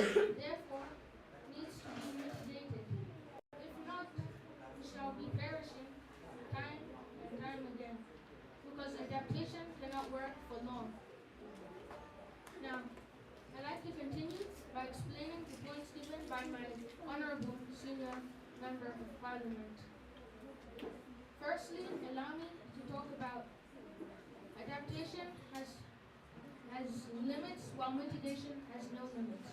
therefore needs to be mitigated. If not, we shall be perishing time and time again, because adaptation cannot work for long. Now, I'd like to continue by explaining the points given by my honorable senior member of parliament. Firstly, allow me to talk about adaptation has limits while mitigation has no limits.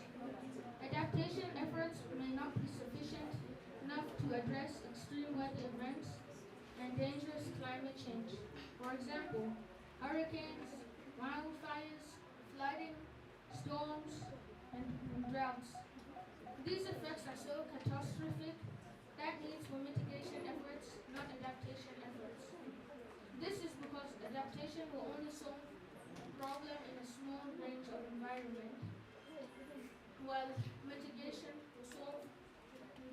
Adaptation efforts may not be sufficient enough to address extreme weather events and dangerous climate change. For example, hurricanes, wildfires, flooding, storms, and droughts. These effects are so catastrophic that needs for mitigation efforts, not adaptation efforts. This is because adaptation will only solve the problem in a small range of environment, while mitigation will solve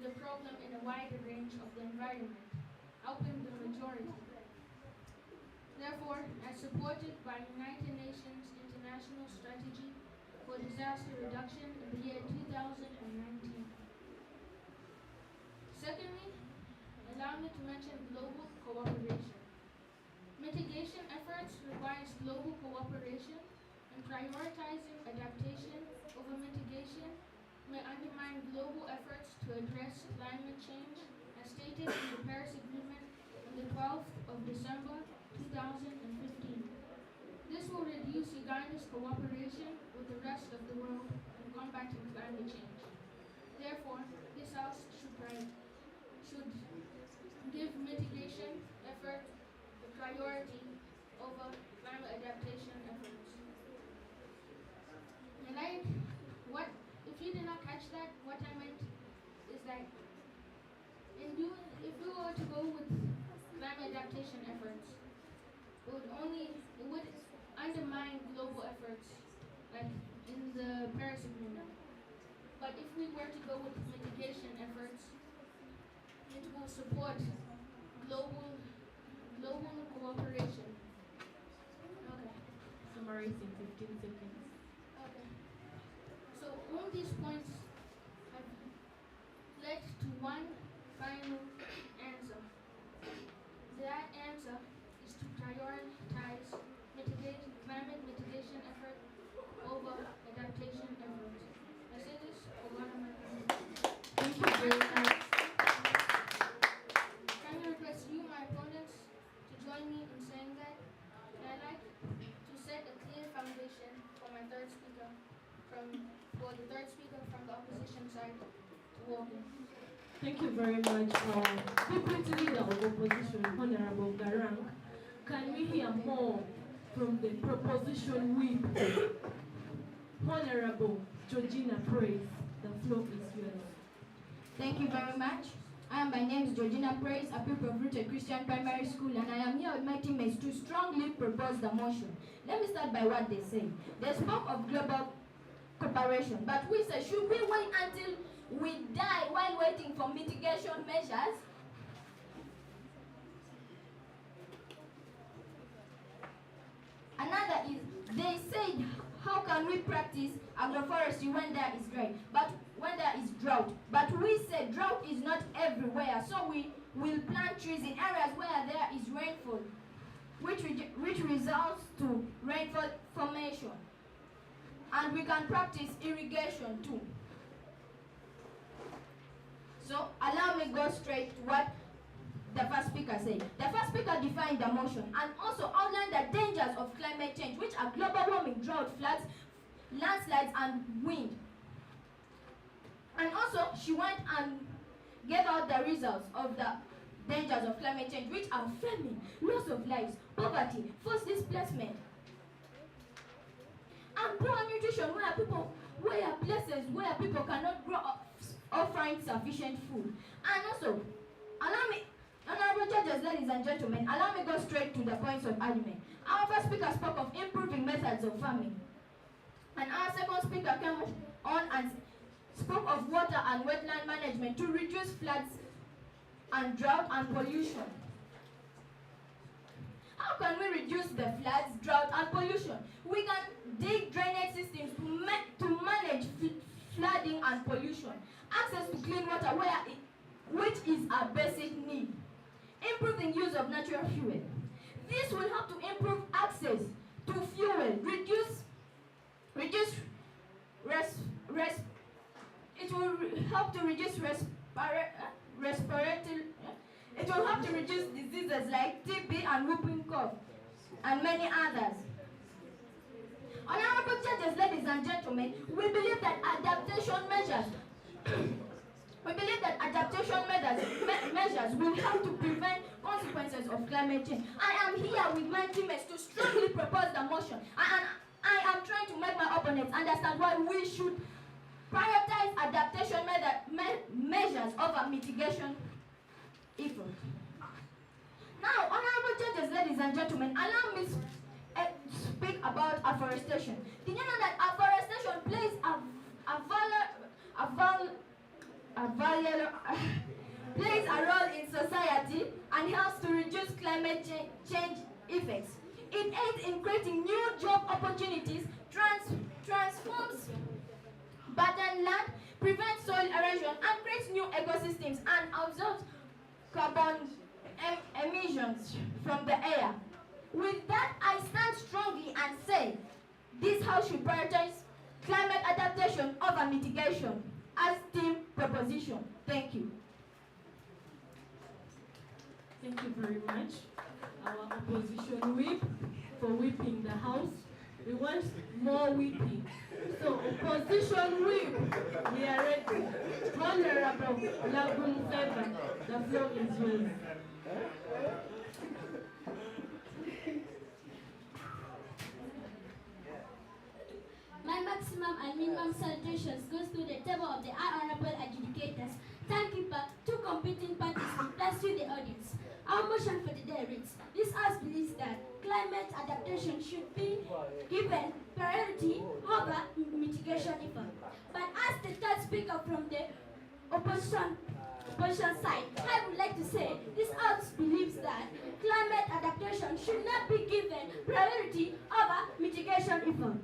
the problem in a wider range of the environment, helping the majority. Therefore, as supported by United Nations International Strategy for Disaster Reduction in the year 2019. Secondly, allow me to mention global cooperation. Mitigation efforts requires global cooperation, and prioritizing adaptation over mitigation may undermine global efforts to address climate change, as stated in the Paris Agreement on the 12th of December 2015. This will reduce Uganda's cooperation with the rest of the world in combating climate change. Therefore, this House should give mitigation effort the priority over climate adaptation efforts. And if you did not catch that, what I meant is that if we were to go with climate adaptation efforts, it would undermine global efforts, like in the Paris Agreement. But if we were to go with mitigation efforts, it will support global cooperation. Okay. Summarize in 15 seconds. Okay. So all these points have led to one final answer. That answer is to prioritize climate mitigation effort over adaptation efforts. I say this for one of my friends. Thank you very much. Can I request you, my opponents, to join me in saying that? And I'd like to set a clear foundation for the third speaker from the opposition side to walk in. Thank you very much. Deputy Leader of Opposition, Honorable Garang. Can we hear more from the proposition whip? Honorable Georgina Praise, the floor is yours. Thank you very much. My name is Georgina Praise, a pupil of Rooted Christian Primary School, and I am here with my teammates to strongly propose the motion. Let me start by what they say. They spoke of global cooperation, but we say, should we wait until we die while waiting for mitigation measures? Another is, they said, how can we practice agroforestry when there is drought? But we said drought is not everywhere, so we will plant trees in areas where there is rainfall, which results to rainfall formation. And we can practice irrigation too. So allow me go straight to what the first speaker said. The first speaker defined the motion and also outlined the dangers of climate change, which are global warming, drought, floods, landslides, and wind. And also, she went and gave out the results of the dangers of climate change, which are famine, loss of lives, poverty, forced displacement, and poor nutrition, where places where people cannot grow up or find sufficient food. And also, allow me, honorable judges, ladies and gentlemen, allow me go straight to the points of argument. Our first speaker spoke of improving methods of farming, and our second speaker came on and spoke of water and wetland management to reduce floods and drought and pollution. How can we reduce the floods, drought, and pollution? We can dig drainage systems to manage flooding clean water which is a basic need. Improving use of natural fuel. This will help to improve access to fuel, it will help to reduce respiratory, it will help to reduce diseases like TB and whooping cough and many others. Honorable judges, ladies and gentlemen, we believe that adaptation measures will help to prevent consequences of climate change. I am here with my teammates to strongly propose the motion. And I am trying to make my opponents understand why we should prioritize adaptation measures over mitigation effort. Now, honorable judges, ladies and gentlemen, allow me to speak about afforestation. Did you know that afforestation plays plays a role in society and helps to reduce climate change effects? It aids in creating new job opportunities, transforms burdened land, prevents soil erosion, and creates new ecosystems and absorbs carbon emissions from the air. With that, I stand strongly and say this House should prioritize climate adaptation over mitigation as team proposition. Thank you. Thank you very much. Our opposition whip for whipping the House. We want more whipping. So, opposition whip, we are ready. Honorable Favour, the floor is yours. My maximum and minimum salutations goes to the table of the honorable adjudicators, timekeeper, two competing parties, plus to the audience. Our motion for the day reads, this House believes that climate adaptation should be given priority over mitigation effort. But as the third speaker from the opposition side, I would like to say this House believes that climate adaptation should not be given priority over mitigation effort.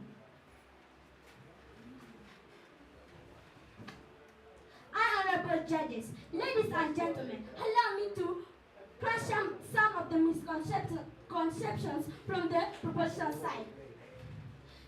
Honorable judges, ladies and gentlemen, allow me to question some of the misconceptions from the proposition side.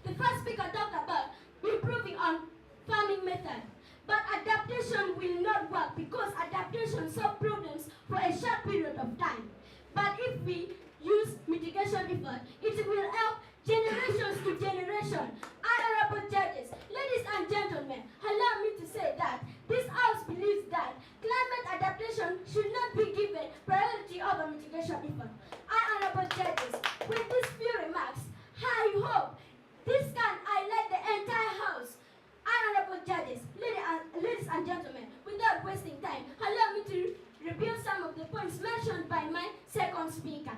The first speaker talked about improving on farming method, but adaptation will not work because adaptation solves problems for a short period of time. But if we use mitigation effort, it will help generations to generation. Honorable judges, ladies and gentlemen, allow me to say that this House believes that climate adaptation should not be given priority over mitigation effort. Honorable judges, with these few remarks, I hope this can highlight the entire House. Honorable judges, ladies and gentlemen, without wasting time, allow me to review some of the points mentioned by my second speaker.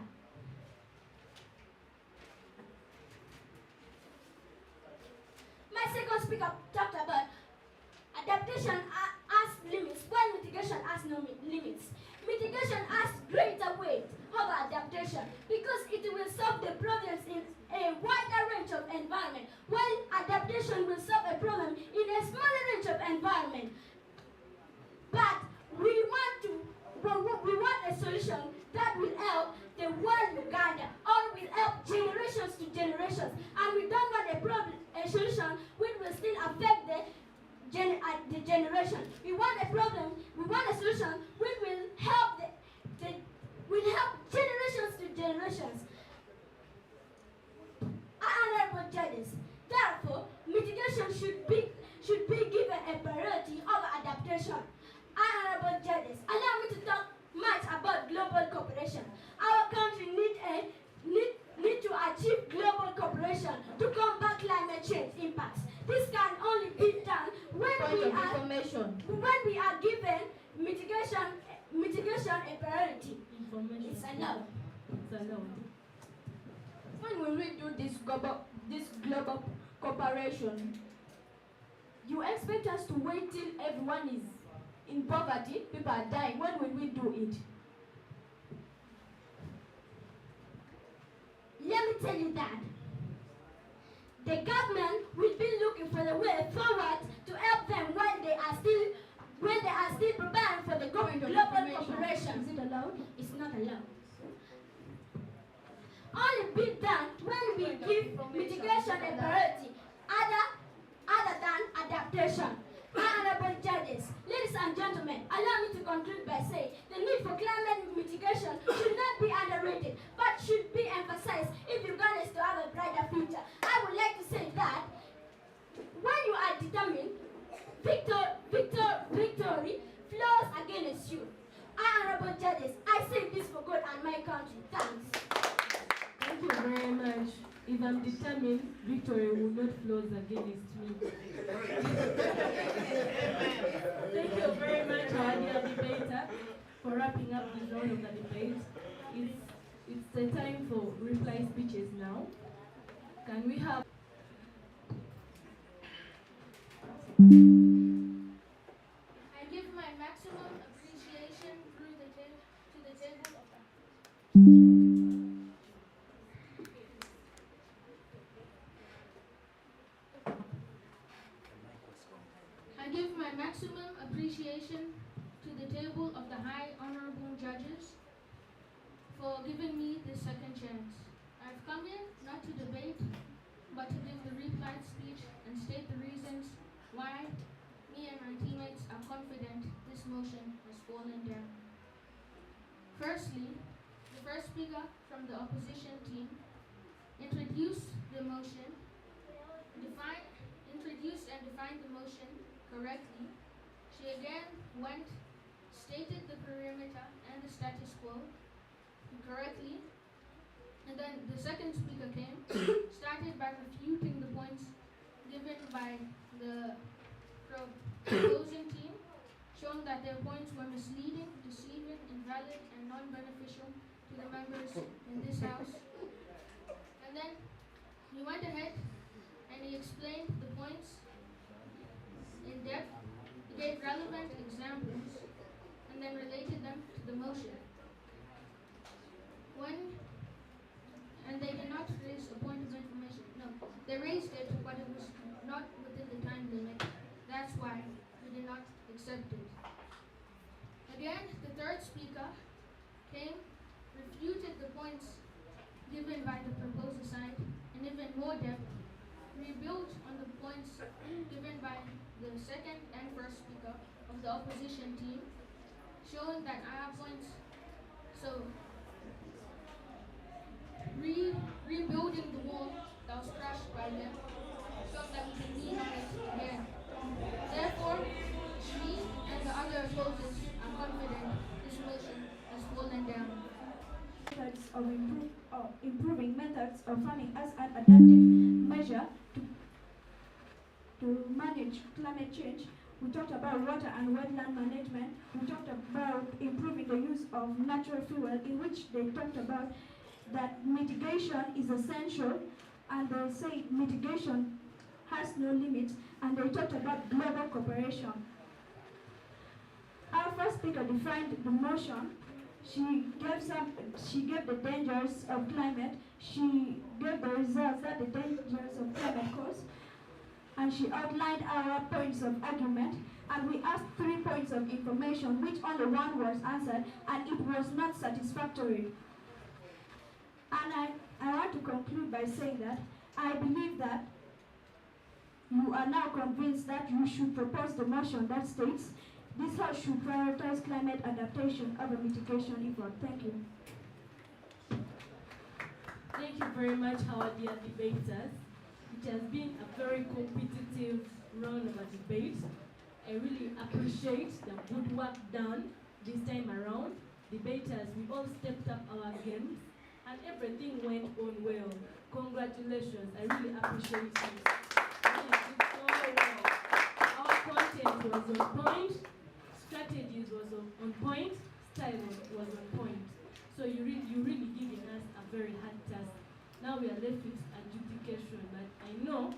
My second speaker talked about adaptation has limits, while mitigation has no limits. Mitigation has greater weight over adaptation because it will solve the problems in a wider range of environment, while adaptation will solve a problem in a smaller range of environment. But we want a solution that will help the world Uganda, or will help generations to generations, and we don't want a solution which will still affect the generation. We want a solution which will help generations to generations. Honorable judges, therefore, mitigation should be given a priority over adaptation. Honorable judges, allow me to talk much about global cooperation. Our country need to achieve global cooperation to combat climate change impacts. This can only be done when we are given mitigation a priority. It's allowed. When will we do this global cooperation? You expect us to wait till everyone is in poverty, people are dying. When will we do it? Let me tell you that the government will be looking for the way forward to help them when they are adaptation. Honorable judges, ladies and gentlemen, allow me to conclude by saying the need for climate mitigation should not be underrated, but should be emphasized if Uganda is to have a brighter future. I would like to say that when you are determined, victory flows against you. Honorable judges, I say this for God and my country. Thanks. Thank you very much. If I'm determined, victory will not flow against me. Thank you very much, our dear debater, for wrapping up this round of the debate. It's the time for reply speeches now. Can we have... I give my maximum appreciation to the table of I give my maximum appreciation to the table of the High Honorable Judges for giving me this second chance. I've come here not to debate, but to give the reply speech and state the reasons why me and my teammates are confident this motion has fallen down. Firstly, the first speaker from the opposition team introduced the motion, introduced and defined the motion correctly. She again stated the perimeter and the status quo correctly, and then the second speaker came, started by refuting the points given by the opposing team, showing that their points were misleading, deceiving, invalid, and non-beneficial to the members in this house. And then he went ahead and he explained the points in depth. He gave relevant examples and then related them to the motion. And they did not raise a point of information. No, they raised it, but it was not within the time limit. That's why we did not accept it. Again, the third speaker came, refuted the points given by the proposal side in even more depth, rebuilt on the points given by the second and first speaker of the opposition team, showing that our points, so rebuilding the wall that was crashed by them, showing that we can lean on it again. Therefore, me and the other opposers are confident this motion has fallen down. Methods of improving methods of farming as an adaptive measure to manage climate change. We talked about water and wetland management. We talked about improving the use of natural fuel, in which they talked about that mitigation is essential, and they say mitigation has no limit, and they talked about global cooperation. Our first speaker defined the motion. She gave the dangers of climate. She gave the results that the dangers of climate cause, and she outlined our points of argument. And we asked 3 points of information, which only one was answered, and it was not satisfactory. And I want to conclude by saying that I believe that you are now convinced that you should propose the motion that states this House should prioritize climate adaptation over mitigation effort. Thank you. Thank you very much, our dear debaters. It has been a very competitive round of a debate. I really appreciate the good work done this time around. Debaters, we all stepped up our games and everything went on well. Congratulations, I really appreciate it. You did so well. Our content was on point, strategies was on point, style was on point. So you really given us a very hard task. Now we are left with adjudication, but I know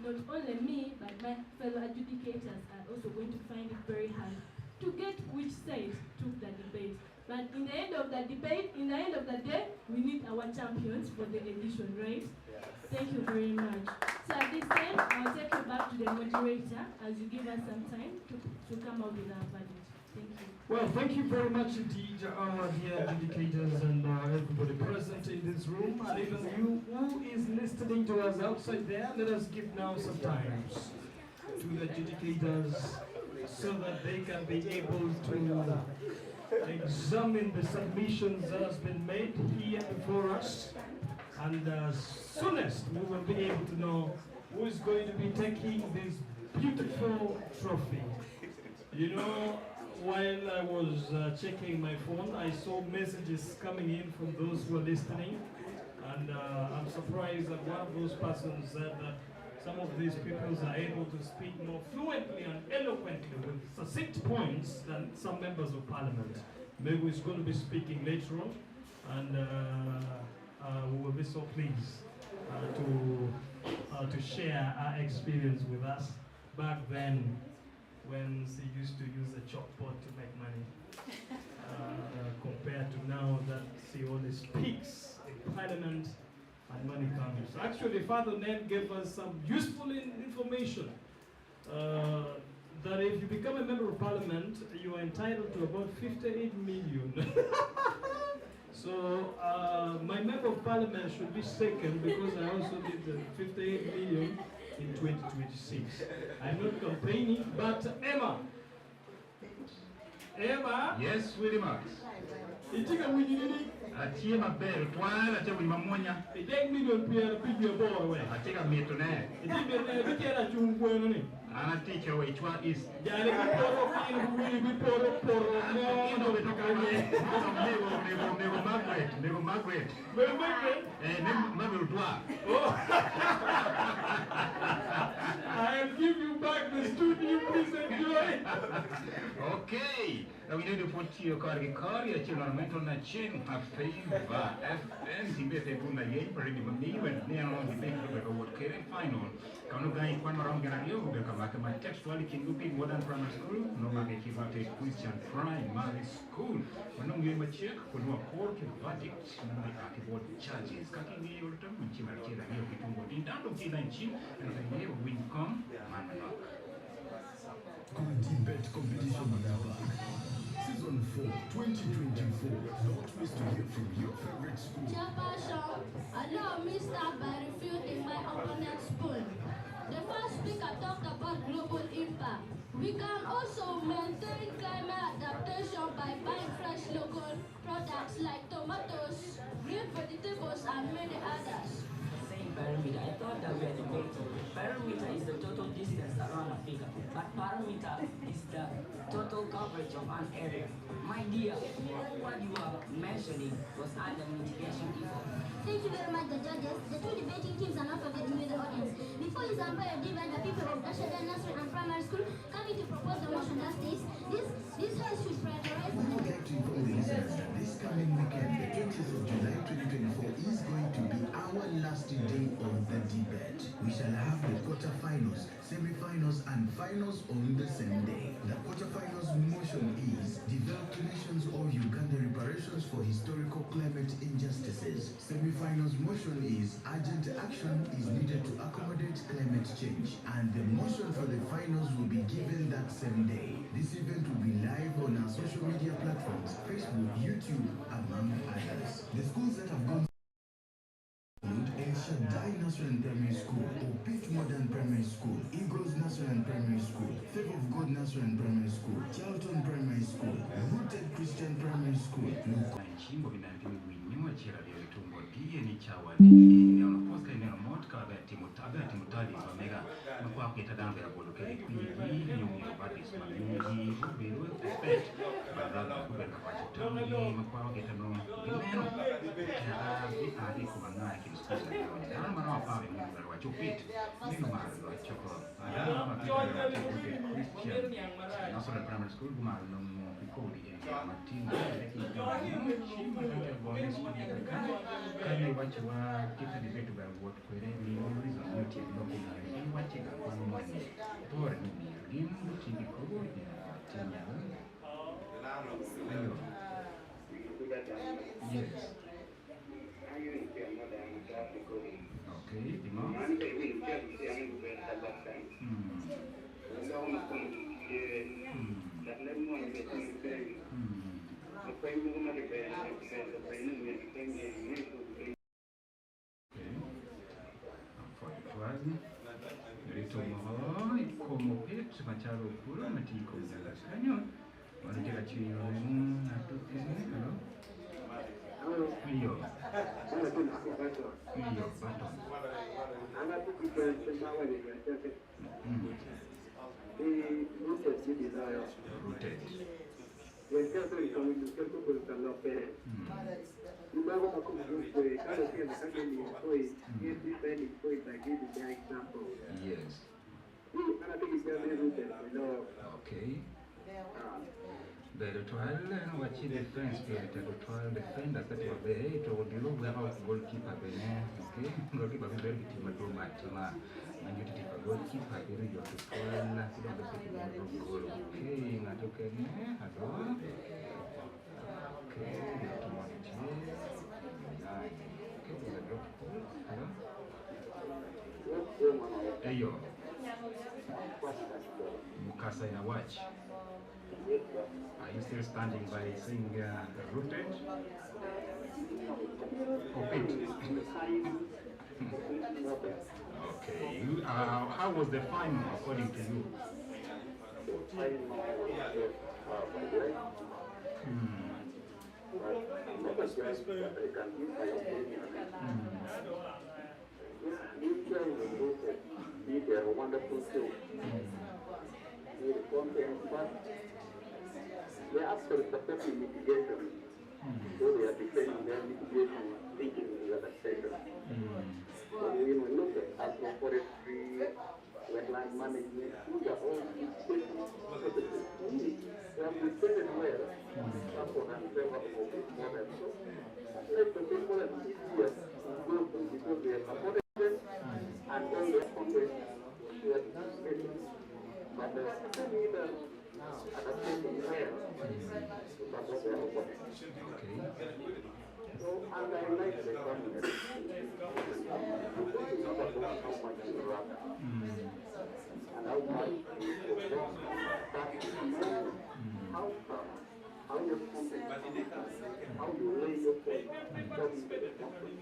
not only me, but my fellow adjudicators are also going to find it very hard to get which side took the debate. But in the end of the debate, in the end of the day, we need our champions for the edition, right? Yes. Thank you very much. So at this time, I'll take you back to the moderator as you give us some time to come out with our verdict. Thank you. Well, thank you very much indeed, our dear adjudicators and everybody present in this room, and even you who is listening to us outside there. Let us give now some time to the adjudicators so that they can be able to examine the submissions that has been made here before us, and as soonest we will be able to know who is going to be taking this beautiful trophy. You know, while I was checking my phone, I saw messages coming in from those who are listening, and I'm surprised that one of those persons said that some of these people are able to speak more fluently and eloquently with succinct points than some members of parliament. Maybe he's going to be speaking later on, and we will be so pleased to share our experience with us back then when she used to use a chalkboard to make money, compared to now that she only speaks in parliament and money comes. Actually, Father Ned gave us some useful information that if you become a member of parliament, you are entitled to about 58 million. So my member of parliament should be second because I also did the 58 million in 2026. I'm not complaining, but Emma. Yes, Willie Max. Itika winini. Atie mabel, twala atie wima monya. Idek million pierre pidio boy we. Atika mieto ne. Idek bikera chungwe nani. Ana teacher we chwa is. Jale biporo kini biporo poro. Ino betokanye. Nego Margaret. Nego Margaret. Mabel twa. Oh. I'll give you back the studio, please enjoy. Okay. Now we need to put your car in car, your children mental na chin, a Favour, FN, Tibet, Buna, Yay, Parade, me, when they are on the big award carrying final. Kanu guy, one around Ganario, who will come back to my textually can look in modern primary school, no market, he want a Christian primary school. When no game a check, when no court, verdict, no archibald charges, cutting the old term, when she might get a year between what in down of G19, and the year will come, man. Debate competition number Season 4, 2024. Not miss to hear from your favorite school. Chairperson, allow me start by refuting my opponent's point. The first speaker talked about global impact. We can also maintain climate adaptation by buying fresh local products like tomatoes, green vegetables, and many others. Parameter. I thought that we had a goal. Parameter is the total distance around a figure, but parameter is the total coverage of an area. My dear, what you are mentioning was under mitigation effort. Thank you very much, the judges. The two debating teams are not forgetting with the audience. Before you umpire debate, the people of Rashida Nursery and Primary School coming to propose the motion that states this house should prioritize. We would like to inform the listeners that this coming weekend, the 20th of July 2024, is going to be our last day of the debate. We shall have the quarterfinals, semi-finals, and finals on the same day. The quarterfinals motion is develop nations or Uganda reparations for historical climate injustices. Semi-finals motion is urgent action is needed to accommodate climate change, and the motion for the finals will be given that same day. This event will be live on our social media platforms, Facebook, YouTube, among others. The schools that have gone El Shaddai Nursery and Primary School, Opit Modern Primary School, Eagles Nursery and Primary School, Favour of God Nursery and Primary School, Charlton Primary School, Rooted Christian Primary School. Chimbo vinavyo winyuma chira vya vitumbo pia ni chawa ni neno posta neno mot ka ba timutali omega mkwa kweta dambe ya bolo kere kwiji nyumyo batis manyuji ubiro effect badala kubeka kwa chitani mkwa kweta no neno ya adi kubanga kimsikuza na mara pawe mungu wa chupit nino mara wa choko ala mapita Christian National Primary School gumalo no pikodi Martin kami wachiwa kita di betu ba what kwere ni reason yote no kuna ni wachiga kwa mwani bora ni game chini ko ya tinya ayo yes okay dimo mopet machalo puro matiko mdala kanyo manoteka chwinyo nato hello iyo button rooted yes okay bedo twal no wachi defense pia to twal defender kati wabe to dilo bwa goalkeeper bene okay goalkeeper be very team to matima manyo titi goalkeeper iri yo to twal kido be goal okay ngato kene hado okay ngato monitor okay the drop ball hello eyo mukasa ina watch. Are you still standing by saying rooted? Okay. Okay. How was the fine according to you? They are wonderful too. They ask for effective mitigation. So they are defending their mitigation thinking in the other sector. When we look at agroforestry, wetland management, these are all things they have defended well. Support and favor of this model. So let the people are easier to go to because they are supported them and all their content we are defending. But the system either adaptation well to support their opponents. So, and I like the government. It's not about how much you run and how much you perform, but how come, how your content, how you lay your point, what is the content.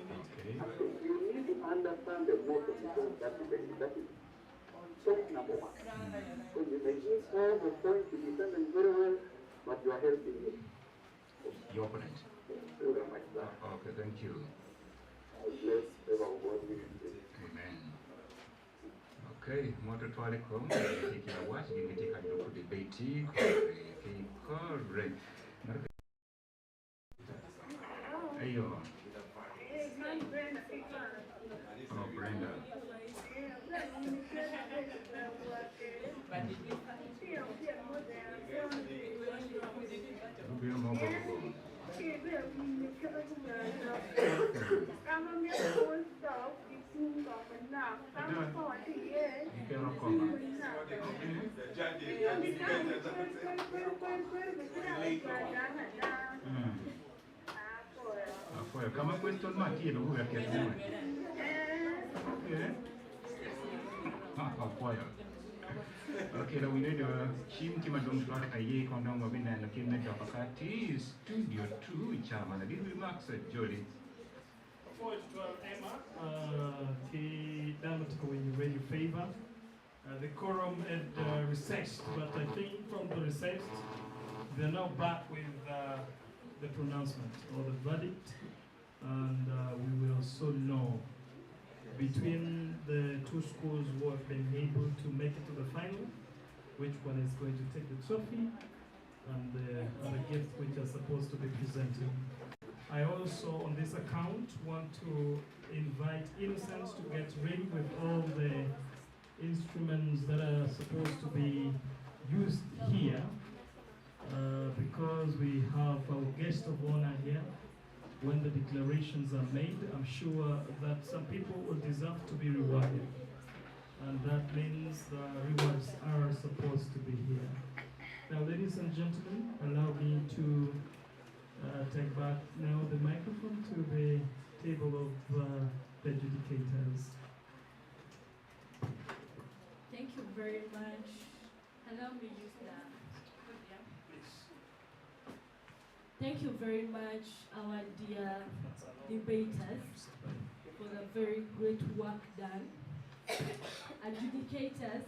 So you need to understand the motive because that is point number one. Because you may use all the points to defend them very well, but you are helping it. Your opponent. Okay, thank you. Amen. Okay, moto twali kom kila watu gimetika ndio debate correct. Ayo. Oh, Brenda. Kama question mark hiyo ndio yake ya okay, now we need chim kimadong tuan kaye kondong wabina na kinna kapakati studio 2 chama na did remarks Jody. Before to Emma, the Damatic when you read your favor. The quorum had recessed, but I think from the recess, they're now back with the pronouncement or the verdict, and we will soon know between the two schools who have been able to make it to the final, which one is going to take the trophy and the other gifts which are supposed to be presented. I also, on this account, want to invite Innocence to get ready with all the instruments that are supposed to be used here, because we have our guest of honor here. When the declarations are made, I'm sure that some people will deserve to be rewarded. And that means the rewards are supposed to be here. Now, ladies and gentlemen, allow me to take back now the microphone to the table of the adjudicators. Thank you very much. Allow me use that. Thank you very much, our dear debaters, for the very great work done. Adjudicators,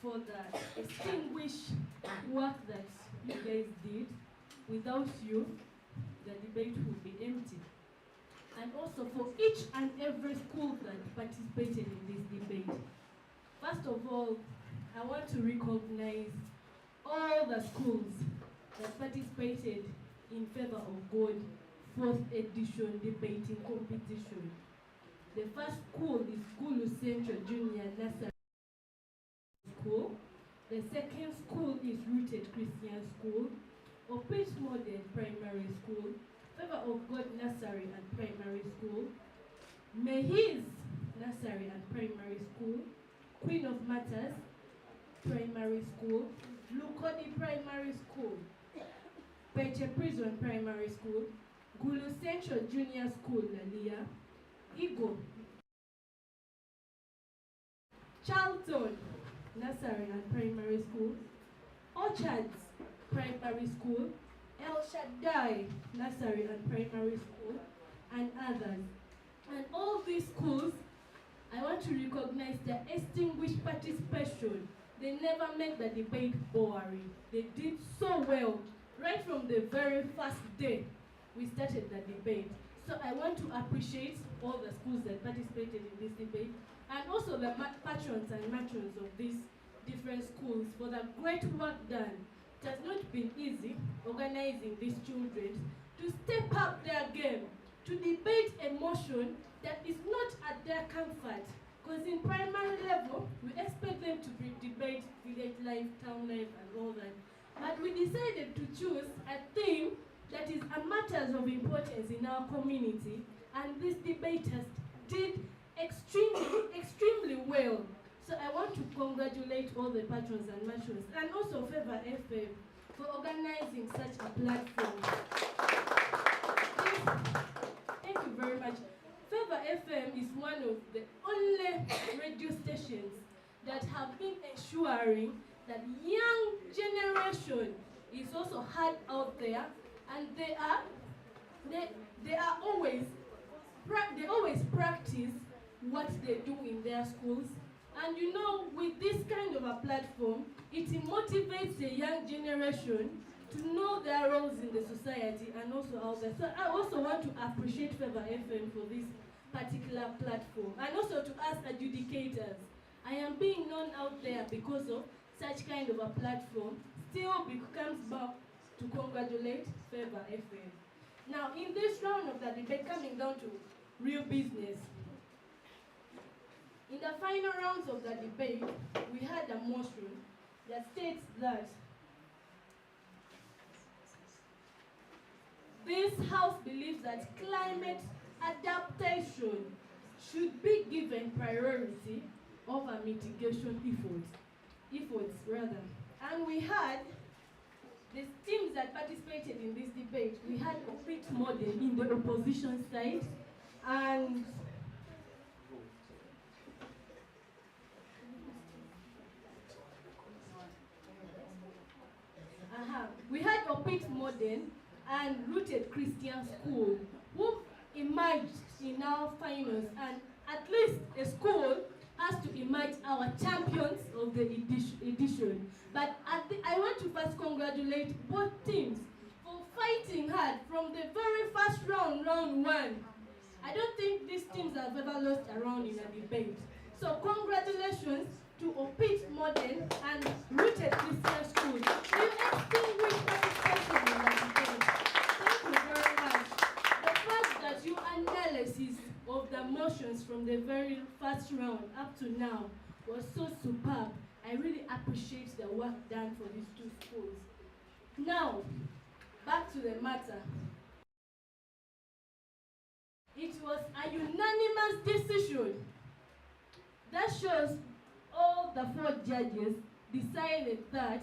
for the distinguished work that you guys did. Without you, the debate would be empty. And also for each and every school that participated in this debate. First of all, I want to recognize all the schools that participated in Favour of God 4th edition debating competition. The first school is Gulu Central Junior Nursery School. The second school is Rooted Christian School, Opit Modern Primary School, Favour of God Nursery and Primary School, Mehiz Nursery and Primary School, Queen of Matters Primary School, Lukodi Primary School, Peche Prison Primary School, Gulu Central Junior School, Nalia, Igo, Charlton Nursery and Primary School, Orchards Primary School, El Shaddai Nursery and Primary School, and others. And all these schools, I want to recognize their distinguished participation. They never made the debate boring. They did so well. Right from the very first day we started the debate. So I want to appreciate all the schools that participated in this debate, and also the patrons and matrons of these different schools for the great work done. It has not been easy organizing these children to step up their game, to debate a motion that is not at their comfort. Because in primary level, we expect them to debate village life, town life, and all that. But we decided to choose a theme that is a matters of importance in our community, and these debaters did extremely well. So I want to congratulate all the patrons and matrons, and also Favour FM for organizing such a platform. Thank you very much. Favour FM is one of the only radio stations that have been ensuring that young generation is also heard out there, and they always practice what they do in their schools. And you know, with this kind of a platform, it motivates the young generation to know their roles in the society and also out there. So I also want to appreciate Favour FM for this particular platform, and also to us adjudicators. I am being known out there because of such kind of a platform. Still becomes back to congratulate Favour FM. Now, in this round of the debate, coming down to real business, in the final rounds of the debate, we had a motion that states that this House believes that climate adaptation should be given priority over mitigation efforts rather. And we had the teams that participated in this debate. We had a bit more than in the opposition side, and we had Opit Modern and Rooted Christian School, who emerged in our finals, and at least a school has to emerge our champions of the edition. But I want to first congratulate both teams for fighting hard from the very first round, round one. I don't think these teams have ever lost a round in a debate. So congratulations to Opit Modern and Rooted Christian School. You extinguished participation in the debate. Thank you very much. The fact that your analysis of the motions from the very first round up to now was so superb. I really appreciate the work done for these two schools. Now, back to the matter. It was a unanimous decision that shows all the 4 judges decided that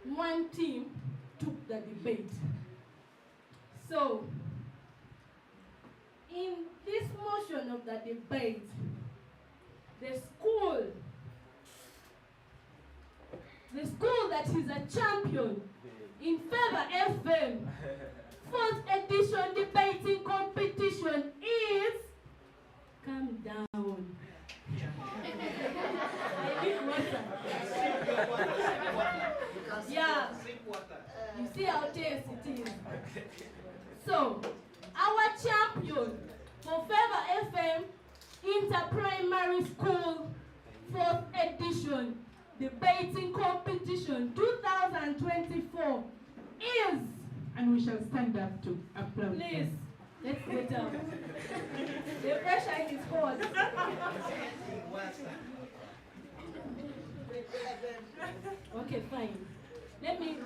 one team took the debate. So, in this motion of the debate, the school that is a champion in Favour FM 4th edition debating competition is, calm down. I need water. Yeah. You see how tense it is. So, our champion for Favour FM Inter-Primary School 4th edition debating competition 2024 is, and we shall stand up to applaud. please, let's get up. The pressure is hot. Okay, fine. Let me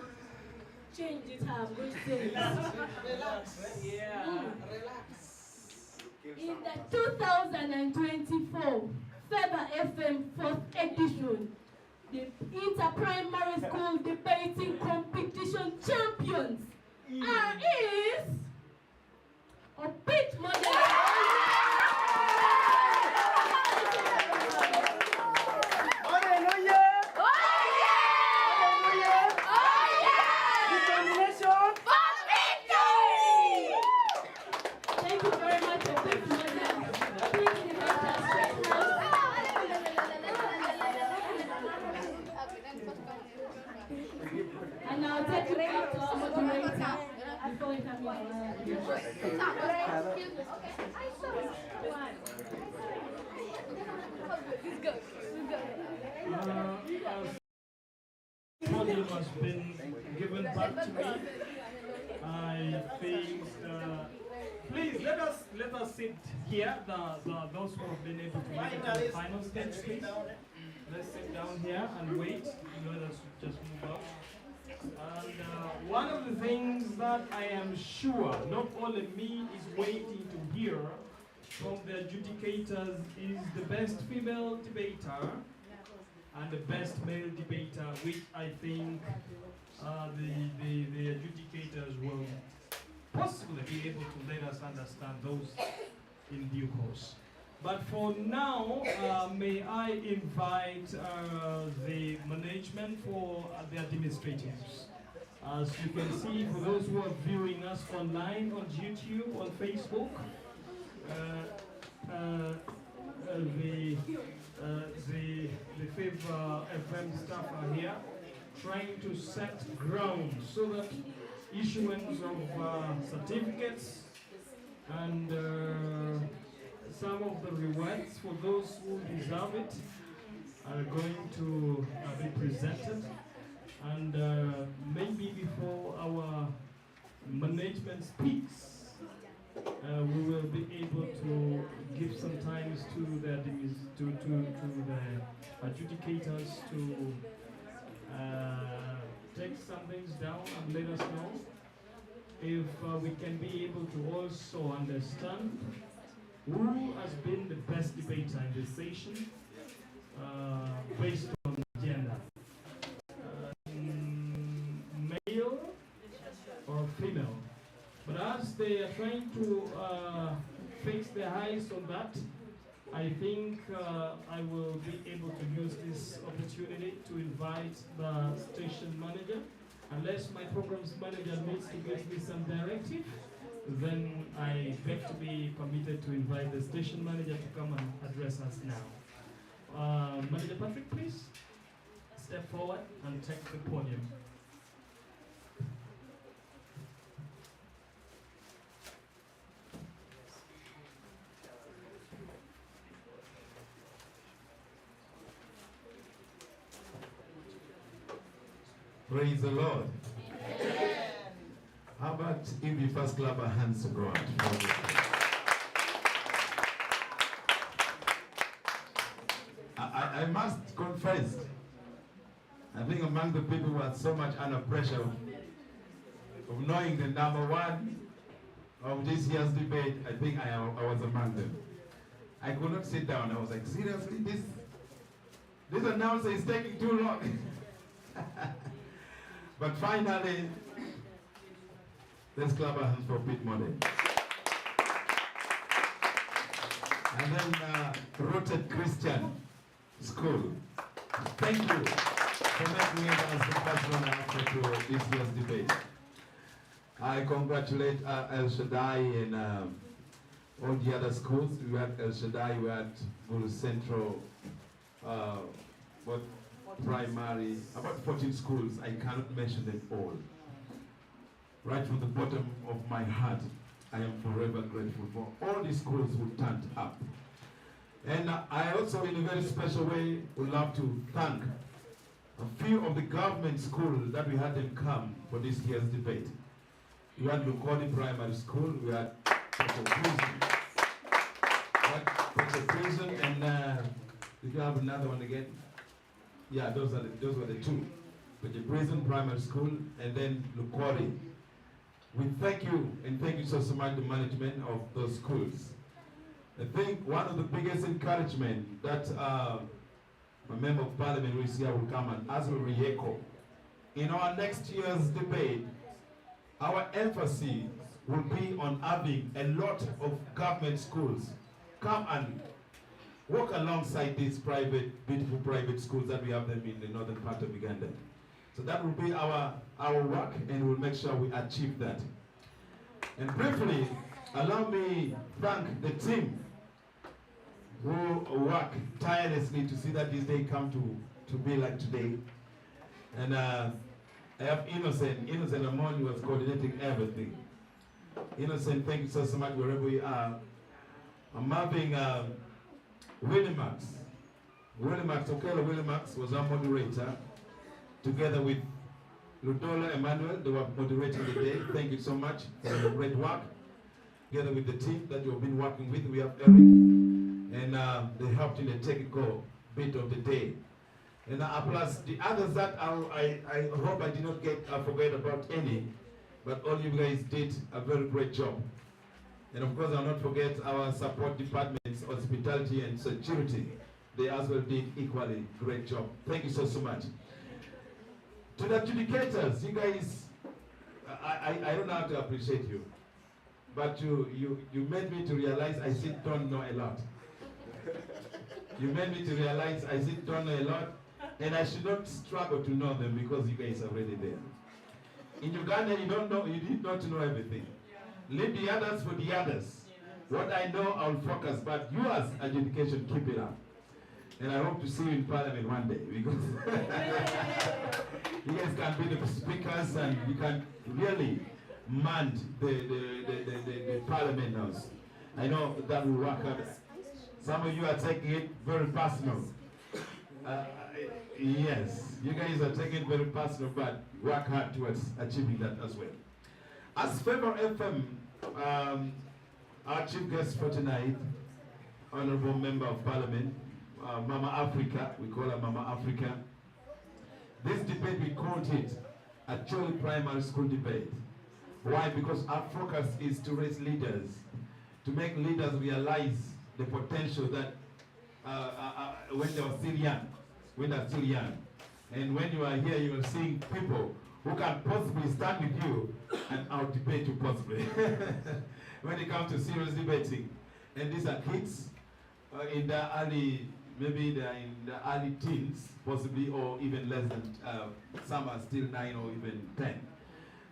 change it how I'm going to say it. Relax. Yeah. Relax. In the 2024 Favour FM 4th edition, the Inter-Primary School Debating Competition champions is a pit model. Thank you very much for pit model. Please invite us straight now. And I'll take it back to our moderator before we come Podium has been given back to me. I think, please let us sit here. Those who have been able to make it to the final stage, please. Let's sit down here and wait. Let us just move up. And one of the things that I am sure not only me is waiting to hear from the adjudicators is the best female debater and the best male debater, which I think the adjudicators will possibly be able to let us understand those in due course. But for now, may I invite the management for the administrators. As you can see, for those who are viewing us online on YouTube, on Facebook, the Favour FM staff are here trying to set ground so that issuance of certificates and some of the rewards for those who deserve it are going to be presented. And maybe before our management speaks, we will be able to give some time to the adjudicators to take some things down and let us know if we can be able to also understand who has been the best debater in this session based on gender. Male or female. But as they are trying to fix their eyes on that, I think I will be able to use this opportunity to invite the station manager. Unless my programs manager needs to give me some directive, then I beg to be permitted to invite the station manager to come and address us now. Manager Patrick, please step forward and take the podium. Praise the Lord. Amen. How about if we first clap our hands to God? I must confess, I think among the people who are so much under pressure of knowing the number one of this year's debate, I think I was among them. I could not sit down. I was like, seriously, this announcer is taking too long. But finally, let's clap our hands for Pete Model. And then Rooted Christian School. Thank you for making it as the first one after to this year's debate. I congratulate El Shaddai and all the other schools. We had El Shaddai, we had Bulu Central, primary, about 14 schools. I cannot mention them all. Right from the bottom of my heart, I am forever grateful for all the schools who turned up. And I also, in a very special way, would love to thank a few of the government schools that we had them come for this year's debate. We had Lukoni Primary School, we had Prison, and did you have another one again? Yeah, those were the two. Prison Primary School, and then Lukoni. We thank you, and thank you so much, the management of those schools. I think one of the biggest encouragement that a member of parliament will come and as will re-echo. In our next year's debate, our emphasis will be on having a lot of government schools come and work alongside these beautiful private schools that we have them in the northern part of Uganda. So that will be our work, and we'll make sure we achieve that. And briefly, allow me thank the team who work tirelessly to see that this day come to be like today. And I have Innocent Amoni was coordinating everything. Innocent, thank you so much wherever you are. I'm having Willie Max, Okelo Willie Max was our moderator, together with Ludola Emmanuel. They were moderating the day. Thank you so much for your great work. Together with the team that you've been working with, we have Eric, and they helped in the technical bit of the day. And plus the others that I hope I did not forget about any, but all you guys did a very great job. And of course, I'll not forget our support departments, hospitality and security. They as well did equally great job. Thank you so much. To the adjudicators, you guys, I don't know how to appreciate you, but you made me to realize I still don't know a lot. You made me to realize I still don't know a lot, and I should not struggle to know them because you guys are already there. In Uganda, you did not know everything. Leave the others for the others. What I know, I'll focus, but you as adjudication, keep it up. And I hope to see you in Parliament one day, because you guys can be the speakers and you can really man the Parliament House. I know that will work out. Some of you are taking it very personal. Yes, you guys are taking it very personal, but work hard towards achieving that as well. As Favour FM, our chief guest for tonight, Honorable Member of Parliament, Mama Africa, we call her Mama Africa. This debate, we called it a Choli Primary School debate. Why? Because our focus is to raise leaders, to make leaders realize the potential that when they were still young, and when you are here, you are seeing people who can possibly stand with you and out-debate you possibly when it comes to serious debating. And these are kids in the early, maybe they're in the early teens, possibly, or even less than, some are still 9 or even 10.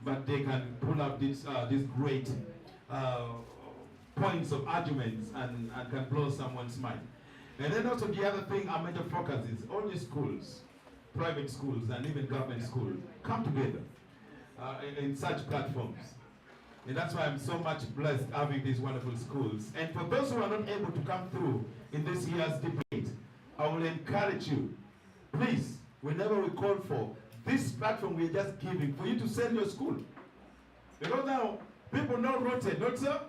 But they can pull out these great points of arguments and can blow someone's mind. And then also the other thing, our major focus is all these schools, private schools and even government schools, come together in such platforms. And that's why I'm so much blessed having these wonderful schools. And for those who are not able to come through in this year's debate, I will encourage you, please, whenever we call for this platform, we're just giving for you to sell your school. Because now, people know rotate, not so?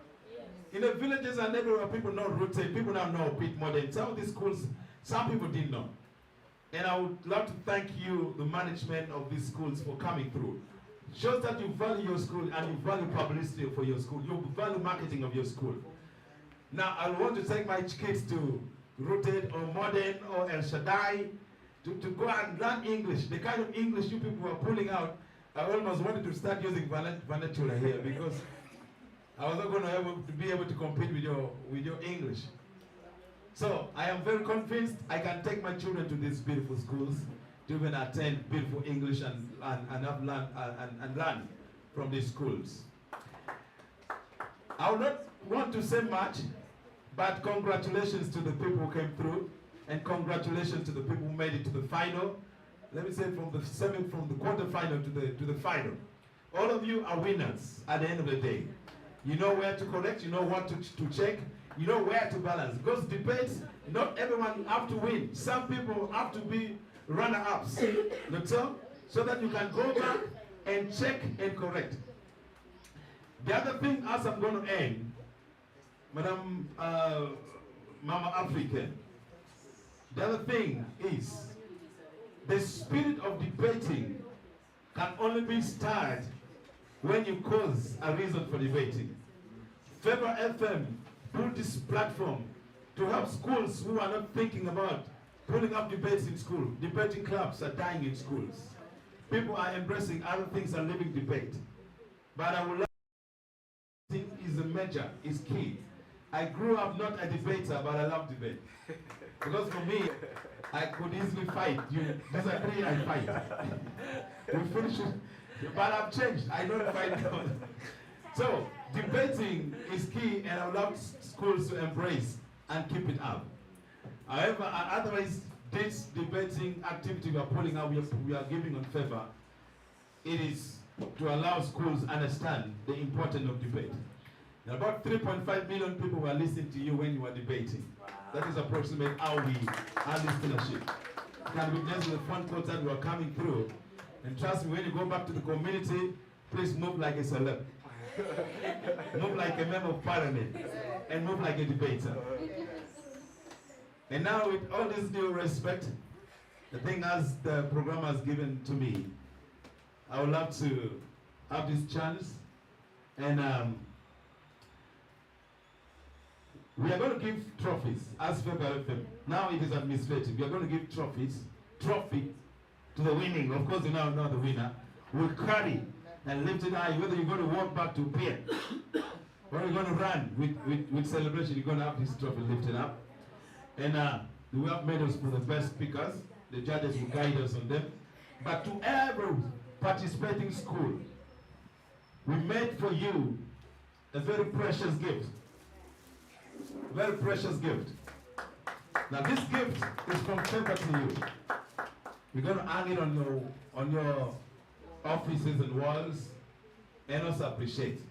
In the villages and everywhere, people know rotate. People now know a bit more than some of these schools, some people didn't know. And I would love to thank you, the management of these schools, for coming through. Shows that you value your school and you value publicity for your school. You value marketing of your school. Now, I want to take my kids to Rooted or Modern or El Shaddai to go and learn English. The kind of English you people are pulling out, I almost wanted to start using vernacular here because I was not going to be able to compete with your English. So I am very convinced I can take my children to these beautiful schools to even attend beautiful English and learn from these schools. I would not want to say much, but congratulations to the people who came through, and congratulations to the people who made it to the final. let me say from the quarterfinal to the final. All of you are winners at the end of the day. You know where to correct, you know what to check, you know where to balance. Because debates, not everyone have to win. Some people have to be runner-ups. So that you can go back and check and correct. The other thing, as I'm going to end, Madam Mama African, the other thing is the spirit of debating can only be stirred when you cause a reason for debating. Favour FM put this platform to help schools who are not thinking about putting up debates in school. Debating clubs are dying in schools. People are embracing other things and living debate. But I would like to think is a measure, is key. I grew up not a debater, but I love debate. Because for me, I could easily fight. You disagree, I fight. We finish it. But I've changed. I don't fight. So, debating is key, and I would love schools to embrace and keep it up. However, otherwise, this debating activity we are pulling out, we are giving on Favour, it is to allow schools understand the importance of debate. Now, about 3.5 million people were listening to you when you were debating. That is approximately how we are listenership. You can witness the phone calls that were coming through. And trust me, when you go back to the community, please move like a celeb. Move like a member of parliament. And move like a debater. And now, with all this due respect, the thing as the program has given to me, I would love to have this chance. And we are going to give trophies as Favour FM. Now it is administrative. We are going to give trophy to the winning. Of course, you now know the winner. We'll carry and lift it high, whether you're going to walk back to pier or you're going to run with celebration, you're going to have this trophy lifted up. And we have medals for the best speakers. The judges will guide us on them. But to every participating school, we made for you a very precious gift. A very precious gift. Now this gift is from Favour to you. We're going to hang it on your offices and walls, and also appreciate.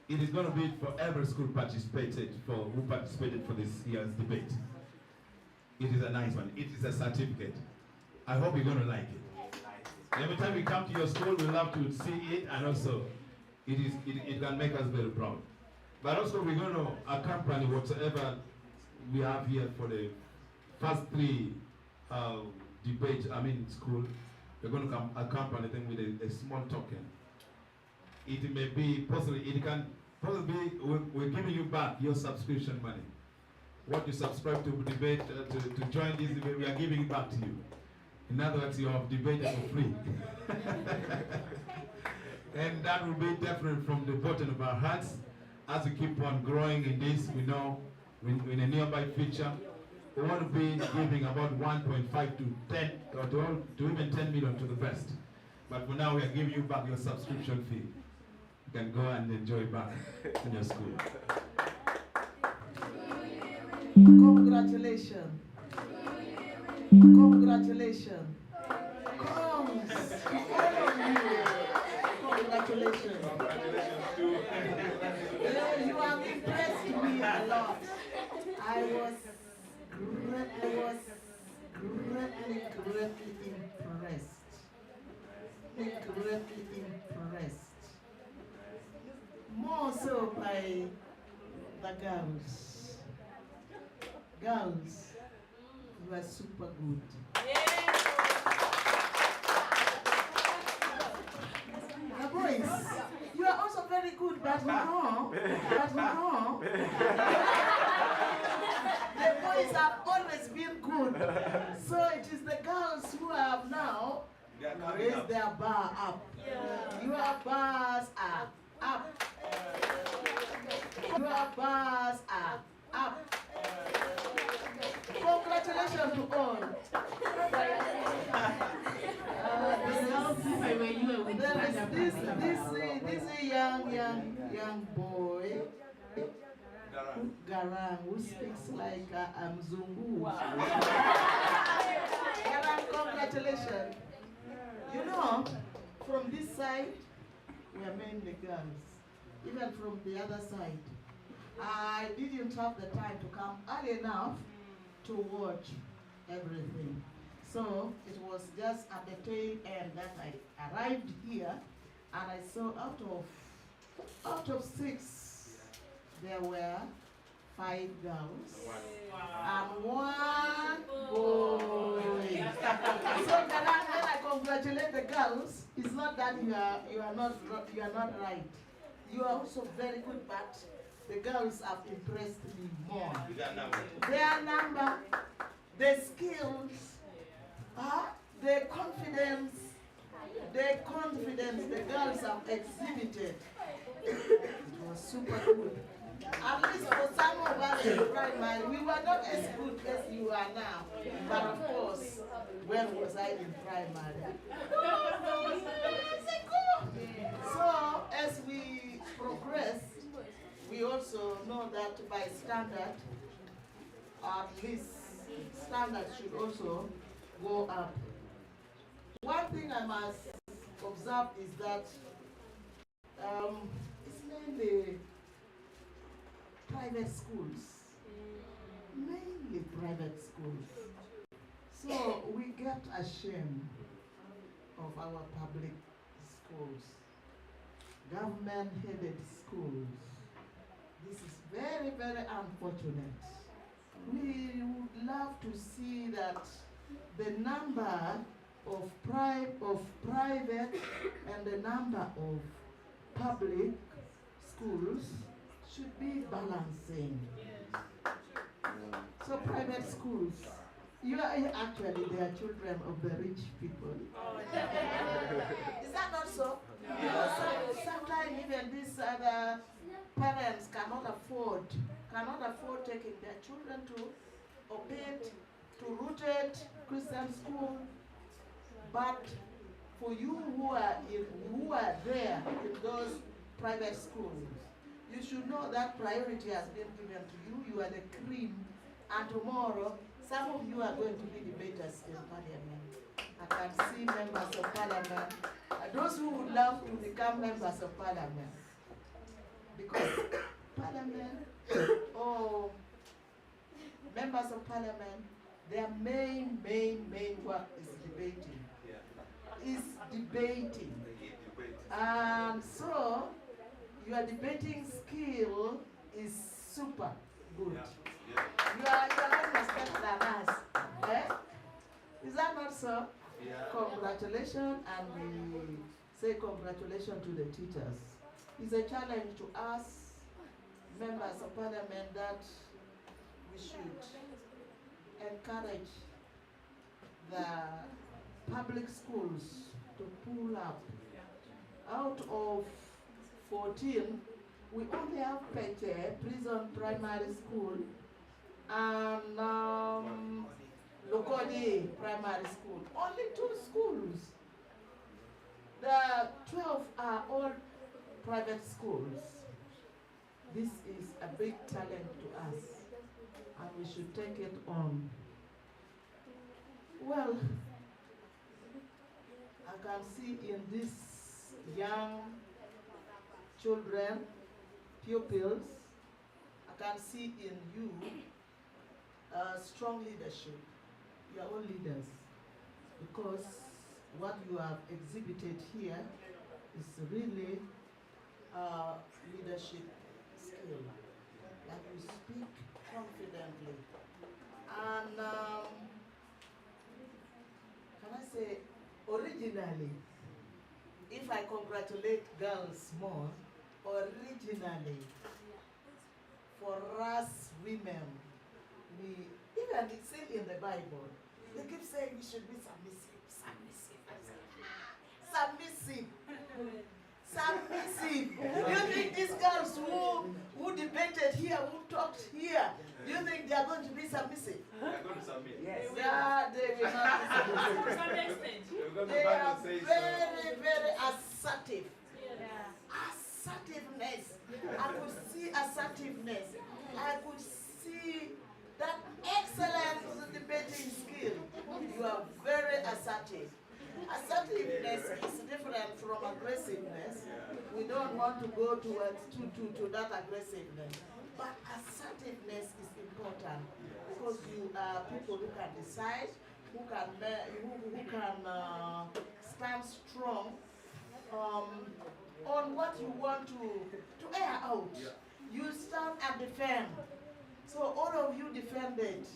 It is going to be for every school who participated for this year's debate. It is a nice one. It is a certificate. I hope you're going to like it. Every time we come to your school, we love to see it, and also it can make us very proud. But also we're going to accompany whatever we have here for the first three debates, school. We're going to accompany them with a small token. It may be possibly, it can possibly be, we're giving you back your subscription money. What you subscribe to debate, to join this debate, we are giving it back to you. In other words, you have debated for free. And that will be definitely from the bottom of our hearts. As we keep on growing in this, we know in a nearby future, we want to be giving about 1.5 to 10, or to even 10 million to the best. But for now, we are giving you back your subscription fee. You can go and enjoy back in your school. Congratulations. Congratulations. Congratulations. You have impressed me a lot. I was greatly impressed. Greatly impressed. More so by the girls. Girls, you are super good. The boys, you are also very good, but the boys have always been good. So it is the girls who have now raised their bar up. Your bars are up. Your bars are up. Congratulations to all. This young boy, Garang, who speaks like Mzungu. Garang, congratulations. You know, from this side, we are mainly girls. Even from the other side. I didn't have the time to come early enough to watch everything. So it was just at the tail end that I arrived here and I saw out of 6, there were 5 girls and 1 boy. So when I congratulate the girls, it's not that you are not right. You are also very good, but the girls have impressed me more. Their number, the skills, the confidence the girls have exhibited. It was super good. At least for some of us in primary, we were not as good as you are now. But of course, when was I in primary? So as we progress, we also know that by standard, at least standards should also go up. One thing I must observe is that it's mainly private schools. Mainly private schools. So we get ashamed of our public schools, government-headed schools. This is very, very unfortunate. We would love to see that the number of private and the number of public schools should be balancing. So private schools, you are actually they are children of the rich people. Is that not so? Because sometimes even these other parents cannot afford taking their children to Obed, to rooted Christian school. But for you who are there in those private schools, you should know that priority has been given to you. You are the cream, and tomorrow some of you are going to be debaters in parliament. I can see members of parliament, those who would love to become members of parliament, because parliament or members of parliament, their main work is debating. And so your debating skill is super good. You are almost better than us. Eh? Is that not so? Yeah. Congratulations, and we say congratulations to the teachers. It's a challenge to us, members of parliament, that we should encourage the public schools to pull up. Out of 14, we only have Peche, Prison Primary School, and Lokodi Primary School. Only 2 schools. The 12 are all private schools. This is a big challenge to us, and we should take it on. Well, I can see in these young children, pupils, I can see in you strong leadership. You are all leaders, because what you have exhibited here is really leadership skill. That you speak confidently. And can I say, originally, if I congratulate girls more, originally, for us women, even it's still in the Bible, they keep saying we should be submissive. Do you think these girls who debated here, who talked here, do you think they are going to be submissive? They are going to submit. Yes. Yeah, they will not be submissive. To some extent. They are very, very assertive. Yeah. Assertiveness. I could see assertiveness. I could see that excellent debating skill. You are very assertive. Assertiveness is different from aggressiveness. We don't want to go towards to that aggressiveness. But assertiveness is important because you are people who can decide, who can stand strong on what you want to air out. You stand and defend. So all of you defended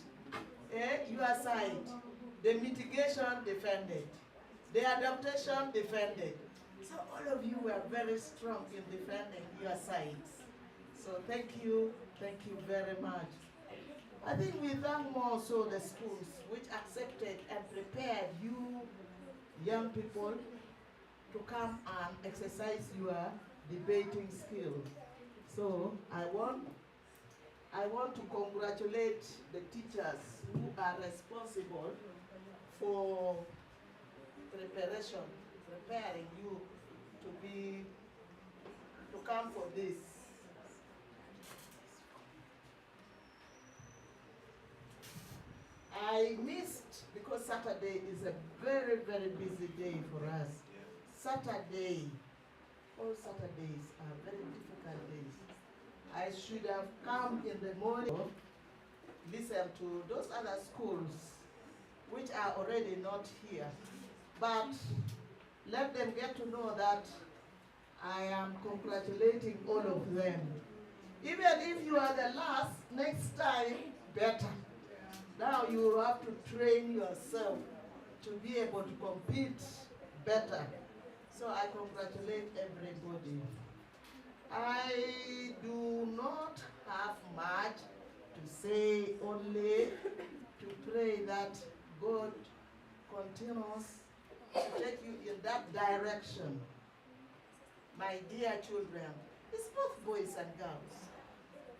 your side. The mitigation defended. The adaptation defended. So all of you were very strong in defending your sides. So thank you very much. I think we thank more so the schools which accepted and prepared you young people to come and exercise your debating skills. So I want to congratulate the teachers who are responsible for preparing you to come for this. I missed because Saturday is a very, very busy day for us. All Saturdays are very difficult days. I should have come in the morning, listen to those other schools which are already not here. But let them get to know that I am congratulating all of them. Even if you are the last, next time, better. Now you have to train yourself to be able to compete better. So I congratulate everybody. I do not have much to say, only to pray that God continues to take you in that direction. My dear children, it's both boys and girls.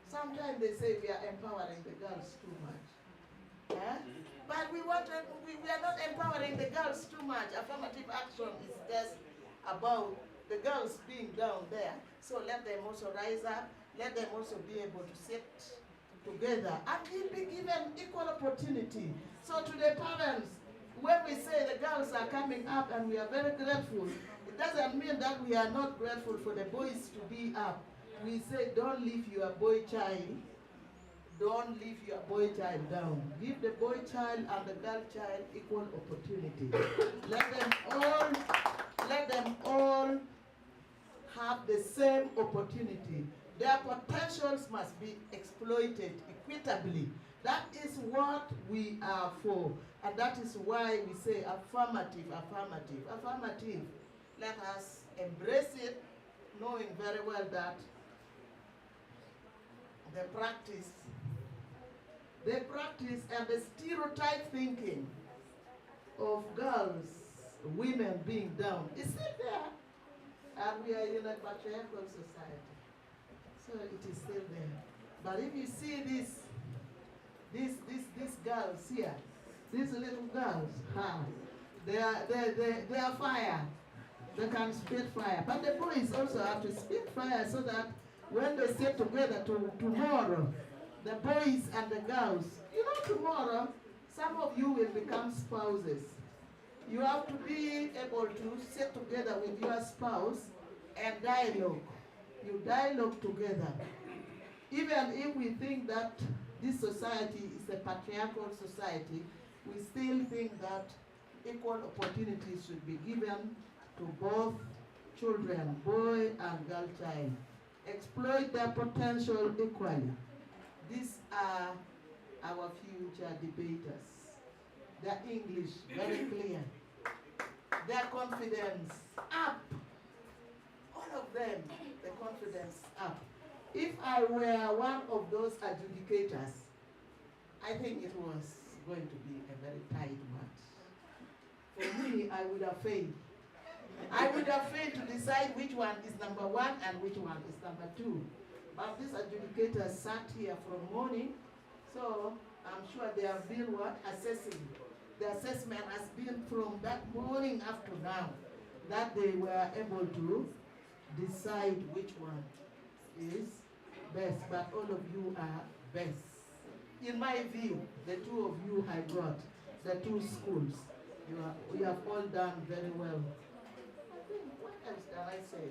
Sometimes they say we are empowering the girls too much. But we are not empowering the girls too much. Affirmative action is just about the girls being down there. So let them also rise up. Let them also be able to sit together and be given equal opportunity. So to the parents, when we say the girls are coming up and we are very grateful, it doesn't mean that we are not grateful for the boys to be up. We say don't leave your boy child. Don't leave your boy child down. Give the boy child and the girl child equal opportunity. Let them all have the same opportunity. Their potentials must be exploited equitably. That is what we are for. And that is why we say affirmative, affirmative, affirmative. Let us embrace it, knowing very well that the practice and the stereotype thinking of girls, women being down is still there. And we are in a patriarchal society. So it is still there. But if you see these girls here, these little girls, they are fire. They can spit fire. But the boys also have to spit fire so that when they sit together tomorrow, the boys and the girls, tomorrow, some of you will become spouses. You have to be able to sit together with your spouse and dialogue. You dialogue together. Even if we think that this society is a patriarchal society, we still think that equal opportunities should be given to both children, boy and girl child. Exploit their potential equally. These are our future debaters. Their English very clear. Their confidence up. All of them, the confidence up. If I were one of those adjudicators, I think it was going to be a very tight match. For me, I would have failed. I would have failed to decide which one is number one and which one is number two. But these adjudicators sat here from morning, so I'm sure they have been assessing. The assessment has been from that morning up to now, that they were able to decide which one is best. But all of you are best. In my view, the two of you have got the two schools. You have all done very well. I think, what else can I say?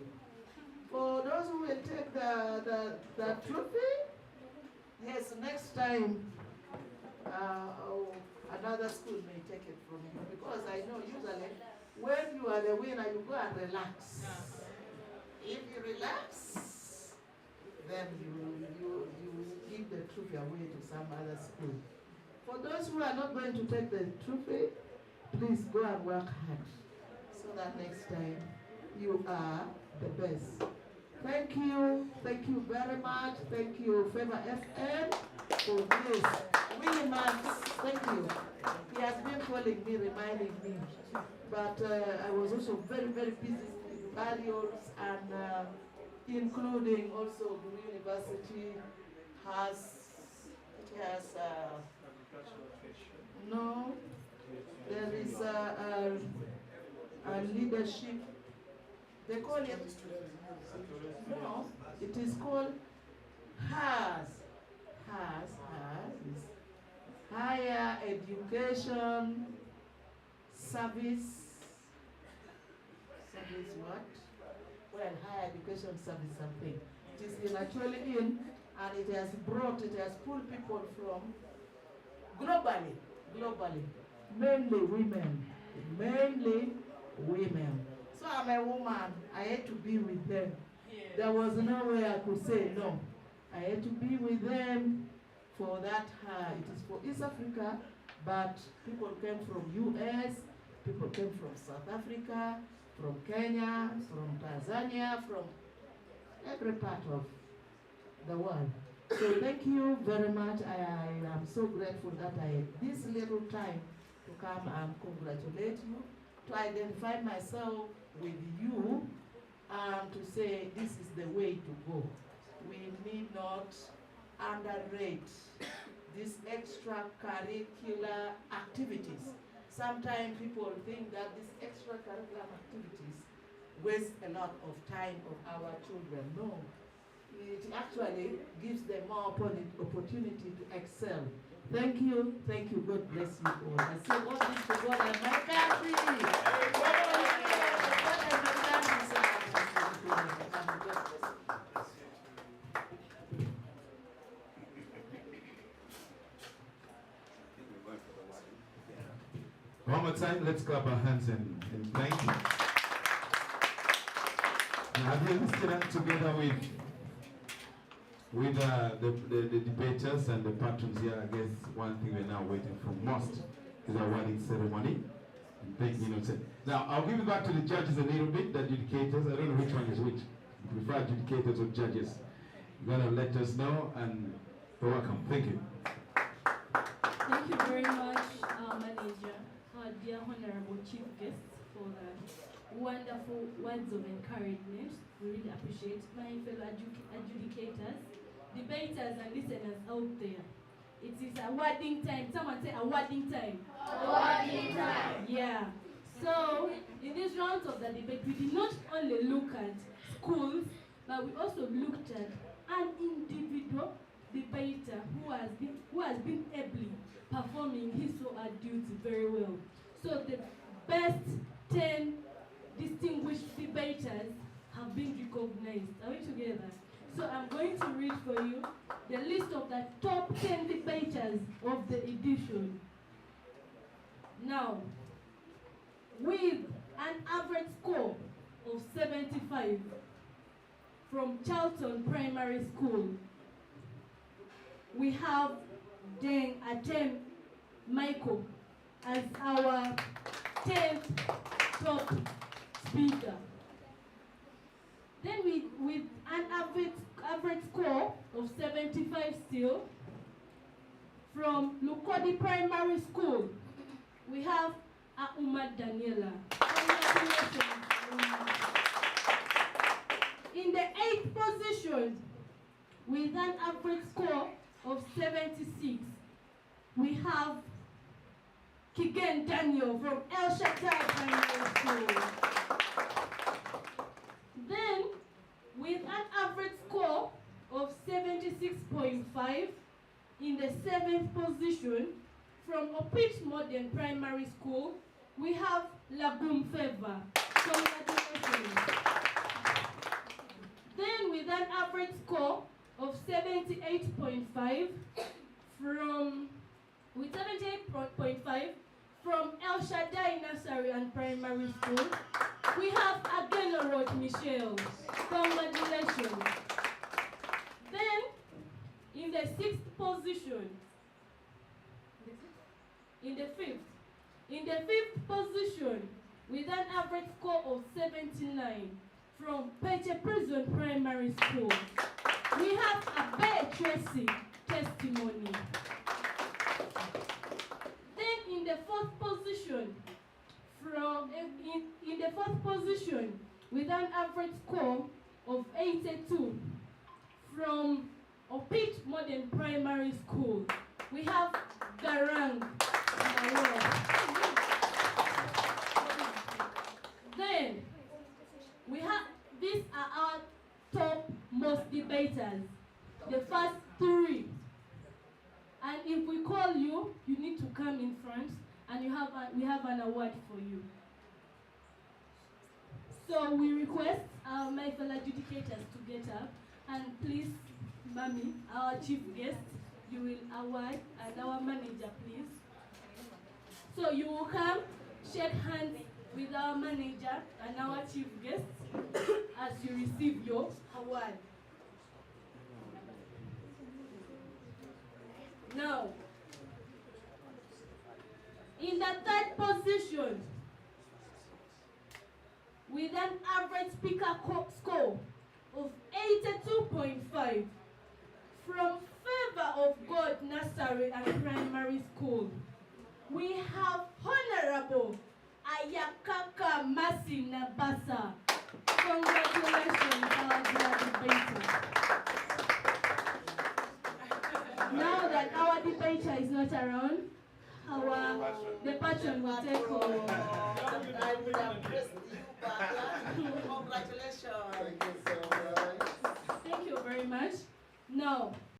For those who will take the trophy, yes, next time another school may take it from you, because I know usually when you are the winner, you go and relax. If you relax, then you give the trophy away to some other school. For those who are not going to take the trophy, please go and work hard so that next time you are the best. Thank you very much. Thank you, Favour FM, for this. Willie Max, thank you. He has been calling me, reminding me. But I was also very, very busy with burials, and including also the university has, no, there is a leadership. They call it, no, it is called HAS is Higher Education Service what? Well, Higher Education Service something. It is actually in, and it has pulled people from globally, mainly women. So I'm a woman, I had to be with them. There was no way I could say no. I had to be with them for that. It is for East Africa, but people came from US, people came from South Africa, from Kenya, from Tanzania, from every part of the world. So thank you very much. I am so grateful that I had this little time to come and congratulate you, to identify myself with you, and to say this is the way to go. We need not underrate these extracurricular activities. Sometimes people think that these extracurricular activities waste a lot of time of our children. No, it actually gives them more opportunity to excel. Thank you, God bless you all. I say all this to God and my country. One more time, let's clap our hands and thank you. Now, here we stand together with the debaters and the patrons here. I guess one thing we're now waiting for most is our awarding ceremony. And thank you, Now, I'll give it back to the judges a little bit, the adjudicators. I don't know which one is which. You prefer adjudicators or judges? You're going to let us know, and you're welcome. Thank you. Thank you very much, our manager, our dear honorable chief guests, for the wonderful words of encouragement. We really appreciate my fellow adjudicators, debaters, and listeners out there. It is awarding time. Someone say awarding time. Awarding time. Yeah. So, in this round of the debate, we did not only look at schools, but we also looked at an individual debater who has been ably performing his or her duty very well. So the best 10 distinguished debaters have been recognized. Are we together? So I'm going to read for you the list of the top 10 debaters of the edition. Now, with an average score of 75 from Charlton Primary School, we have Deng Atem Michael as our 10th top speaker. Then with an average score of 75 still, from Lukodi Primary School, we have Auma Daniela. Congratulations, Auma. In the 8th position, with an average score of 76, we have Kigen Daniel from El Shaddai Primary School. Then, with an average score of 76.5, in the 7th position, from Opich Modern Primary School, we have Lagoon Favour. Congratulations. Then with an average score of 78.5 from El Shaddai Nursery and Primary School, we have Agenorot Michelle. Congratulations. Then in the sixth position, in the fifth position, with an average score of 79 from Peche Prison Primary School, we have Abe Tracy testimony. Then in the fourth position, with an average score of 82 from Opit Modern Primary School, we have Garang. Then we have, these are our top most debaters, the first three. And if we call you, you need to come in front, and we have an award for you. So we request my fellow adjudicators to get up, and please, Mami, our chief guest, you will award, and our manager, please. So you will come, shake hands with our manager and our chief guest as you receive your award. Now, in the third position, with an average speaker score of 82.5 from Favour of God Nursery and Primary School, we have Honorable Ayakaka Masi Nabasa. Congratulations, our dear debater. Now that our debater is not around, the patron will take over. I would have pressed you, but congratulations. Thank you so much. Thank you very much. Now,